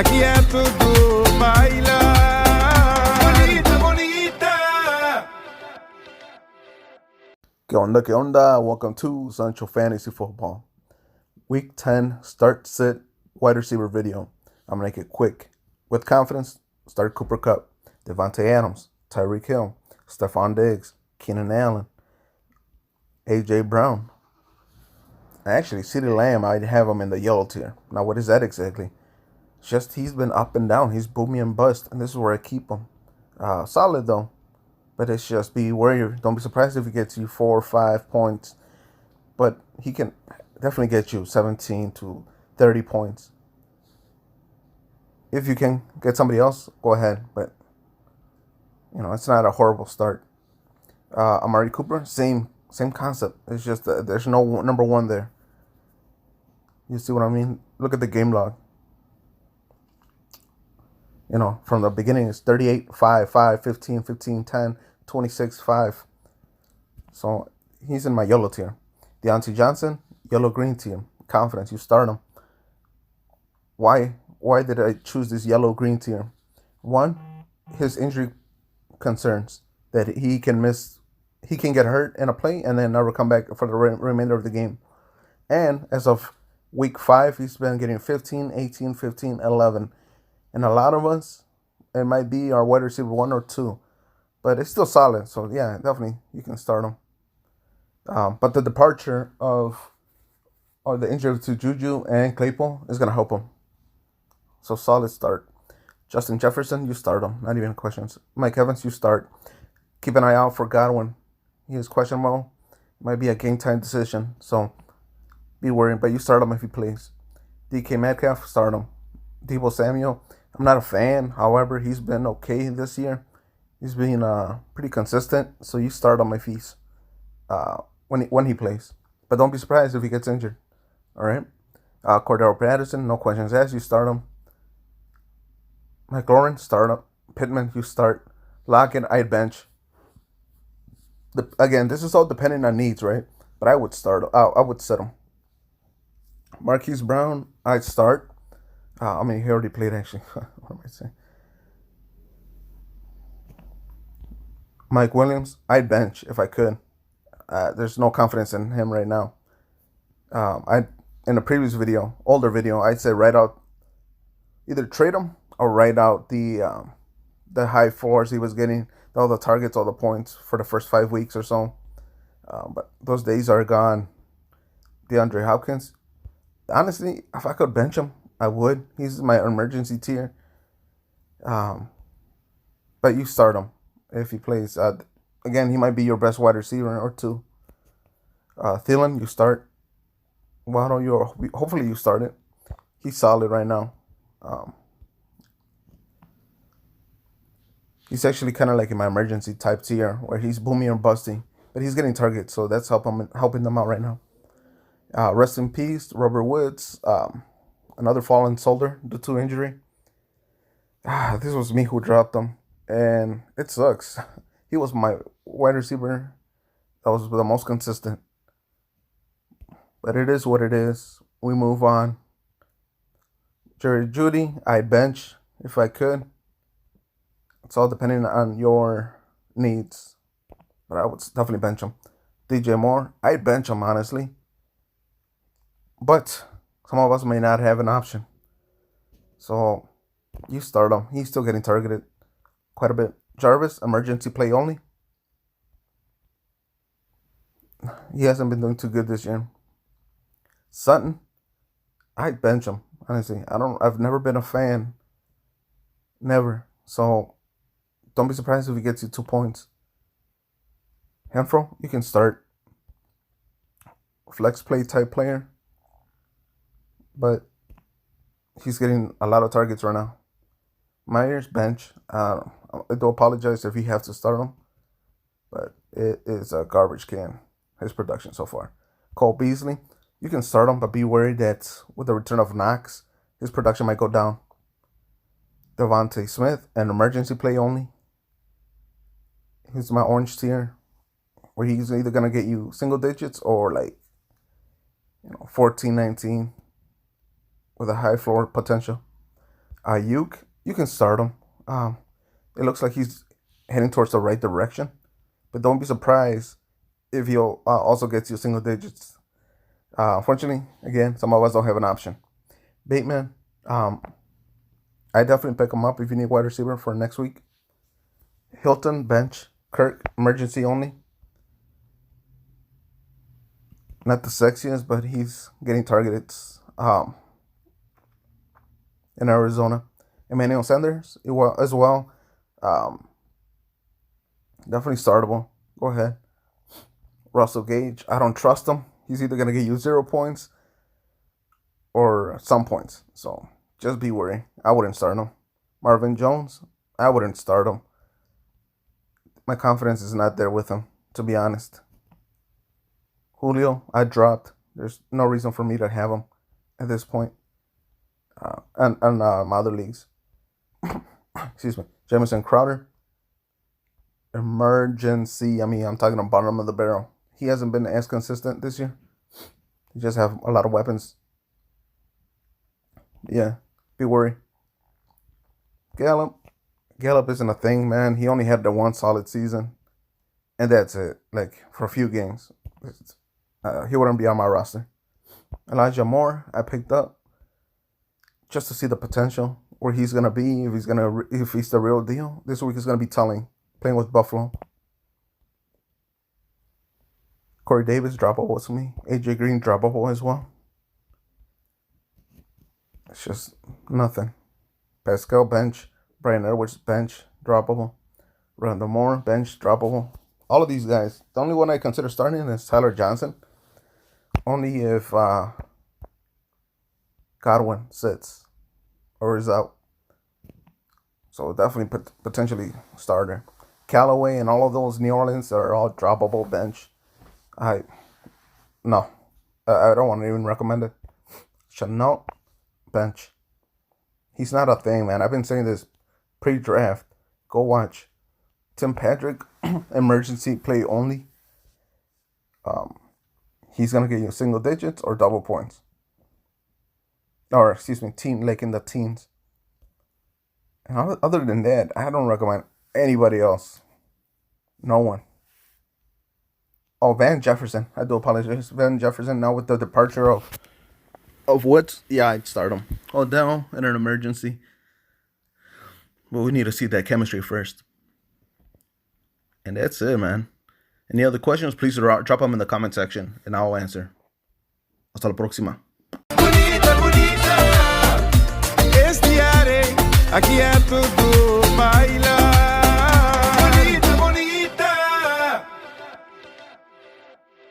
Aquí é tudo bailar. Bonita, bonita. ¿Qué onda? ¿Qué onda? Welcome to Sancho Fantasy Football. Week 10 start sit wide receiver video. I'm going to make it quick. With confidence, start Cooper Kupp, Devontae Adams, Tyreek Hill, Stephon Diggs, Keenan Allen, A.J. Brown. Actually, CeeDee Lamb, I'd have him in the yellow tier. Now, what is that exactly? It's just he's been up and down. He's booming and bust, and this is where I keep him. Solid, though. But it's just be wary. Don't be surprised if he gets you 4 or 5 points. But he can definitely get you 17 to 30 points. If you can get somebody else, go ahead. But, it's not a horrible start. Amari Cooper, same concept. It's just there's no number one there. You see what I mean? Look at the game log. From the beginning, it's 38, 5, 5, 15, 15, 10, 26, 5. So he's in my yellow tier. Deontay Johnson, yellow-green tier. Confidence, you start him. Why did I choose this yellow-green tier? One, his injury concerns that he can get hurt in a play and then never come back for the remainder of the game. And as of week 5, he's been getting 15, 18, 15, 11. And a lot of us, it might be our wide receiver 1 or 2. But it's still solid. So, yeah, definitely you can start him. But the departure or the injury to Juju and Claypool is going to help him. So, solid start. Justin Jefferson, you start him. Not even questions. Mike Evans, you start. Keep an eye out for Godwin. He is questionable. Might be a game time decision. So, be worried. But you start him if he plays. DK Metcalf, start him. Deebo Samuel, I'm not a fan. However, he's been okay this year. He's been pretty consistent. So you start him if he's when he plays. But don't be surprised if he gets injured. All right. Cordero Patterson, no questions asked. You start him. McLaurin, start him. Pittman, you start. Lockett, I'd bench. Again, this is all depending on needs, right? But I would start. I would set him. Marquise Brown, I'd start. He already played, actually. What am I saying? Mike Williams, I'd bench if I could. There's no confidence in him right now. In a previous video, older video, I'd say write out, either trade him or write out the high floors he was getting, all the targets, all the points for the first 5 weeks or so. But those days are gone. DeAndre Hopkins, honestly, if I could bench him, I would. He's my emergency tier. But you start him if he plays. Again, he might be your best wide receiver or 2. Thielen, you start. Why don't you? Hopefully you start it. He's solid right now. He's actually kind of like in my emergency type tier where he's booming or busting, but he's getting targets, so that's helping them out right now. Rest in peace, Robert Woods. Another fallen shoulder due to injury. This was me who dropped him, and it sucks. He was my wide receiver that was the most consistent. But it is what it is. We move on. Jerry Jeudy, I'd bench if I could. It's all depending on your needs. But I would definitely bench him. DJ Moore, I'd bench him, honestly. But some of us may not have an option. So you start him. He's still getting targeted quite a bit. Jarvis, emergency play only. He hasn't been doing too good this year. Sutton, I'd bench him, honestly. I've never been a fan. Never. So don't be surprised if he gets you 2 points. Renfro, you can start. Flex play type player. But he's getting a lot of targets right now. Myers, bench. I do apologize if you have to start him. But it is a garbage can, his production so far. Cole Beasley, you can start him, but be worried that with the return of Knox, his production might go down. Devontae Smith, an emergency play only. He's my orange tier, where he's either going to get you single digits or 14, 19 with a high floor potential. Ayuk, you can start him. It looks like he's heading towards the right direction, but don't be surprised if he also gets you single digits. Unfortunately, again, some of us don't have an option. Bateman, I definitely pick him up if you need wide receiver for next week. Hilton, bench. Kirk, emergency only. Not the sexiest, but he's getting targeted in Arizona. Emmanuel Sanders as well. Definitely startable. Go ahead. Russell Gage, I don't trust him. He's either going to get you 0 points or some points. So just be wary. I wouldn't start him. Marvin Jones, I wouldn't start him. My confidence is not there with him, to be honest. Julio, I dropped. There's no reason for me to have him at this point. And my other leagues. Excuse me. Jamison Crowder. Emergency. I mean, I'm talking about bottom of the barrel. He hasn't been as consistent this year. He just have a lot of weapons. Yeah, be worried. Gallup isn't a thing, man. He only had the one solid season, and that's it. Like for a few games, he wouldn't be on my roster. Elijah Moore, I picked up just to see the potential where he's gonna be. If he's the real deal, this week is gonna be telling. Playing with Buffalo. Corey Davis, droppable to me. AJ Green, droppable as well. It's just nothing. Pascal, bench. Brian Edwards, bench, droppable. Randall Moore, bench, droppable. All of these guys. The only one I consider starting is Tyler Johnson. Only if Godwin sits or is out. So definitely potentially starter. Callaway and all of those New Orleans are all droppable bench. I don't want to even recommend it. Chenault, bench. He's not a thing, man. I've been saying this pre-draft. Go watch. Tim Patrick, emergency play only. He's gonna get you single digits or double points. Or excuse me, like in the teens. And other than that, I don't recommend anybody else. No one. Oh, Van Jefferson. I do apologize. Van Jefferson, now with the departure of Woods, yeah, I'd start him. Odell in an emergency. But we need to see that chemistry first. And that's it, man. Any other questions, please drop them in the comment section, and I'll answer. Hasta la próxima. Bonita, bonita, estiare, aqui é tudo baila.